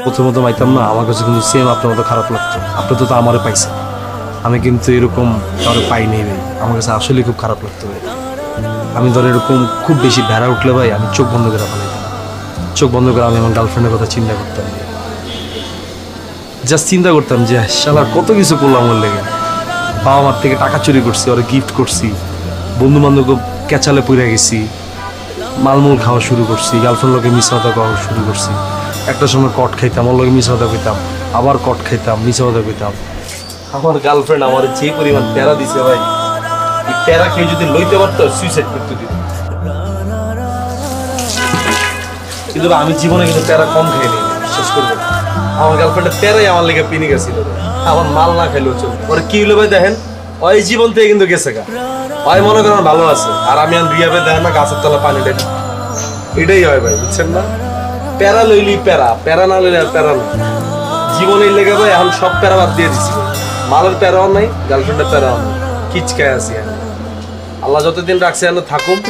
প্রথমত পাইতাম না, আমার কাছে কিন্তু সেম আপনার মতো খারাপ লাগতো। আপনি তো আমারে পাইছেন, আমি কিন্তু এরকম কারো পাইনি ভাই। আমার কাছে আসলে খুব খারাপ লাগতো ভাই। আমি ধর এরকম খুব বেশি ভেড়া উঠলে ভাই আমি চোখ বন্ধ করে ফেলাইতাম। চোখ বন্ধ করে আমি আমার গার্লফ্রেন্ডের কথা চিন্তা করতাম, জাস্ট চিন্তা করতাম যে শালার কত কিছু করলাম ওর লেগে। বাবা মার থেকে টাকা চুরি করছি, ওরা গিফট করছি, বন্ধু বান্ধব ক্যাচালে পড়ে গেছি, মালমূল খাওয়া শুরু করছি, গার্লফ্রেন্ড লোকে মিশা কথা খাওয়া শুরু করছি। একটা সময় কট খাইতাম, ওর লোকে মিশা কথা কইতাম, আবার কট খাইতাম, মিশা কথা কইতাম। আমার গার্লফ্রেন্ড আমার যে পরিমাণ প্যারা দিছে ভাই, এই প্যারা খেয়ে যদি লইতে পারতো সুইসাইড করতে দিত। কিন্তু আমি জীবনে কিন্তু প্যারা কম খাইনি, বিশ্বাস করবেন। আমার গার্লফ্রেন্ডের প্যারাই আমার লেগে পিনি গেছিল। আমার মাল না খাইলেও চলবে। ওরা কি হলো ভাই দেখেন, ওই জীবন থেকে কিন্তু গেছে গা। ওই মনে করেন ভালো আছে, আর আমি আর রিয়া ভাই দেখেন না গাছের তলা পানি দেন। এটাই হয় ভাই, বুঝছেন না? প্যারা লইলি প্যারা, প্যারা না লইলে আর প্যারা না। জীবনের লেগে ভাই এখন সব প্যারা বাদ দিয়ে দিছি। মালের প্যারাও নাই, গার্লফ্রেন্ডের প্যারাও নাই, কিচকায় আছি। আল্লাহ যতদিন রাখছে থাকুক।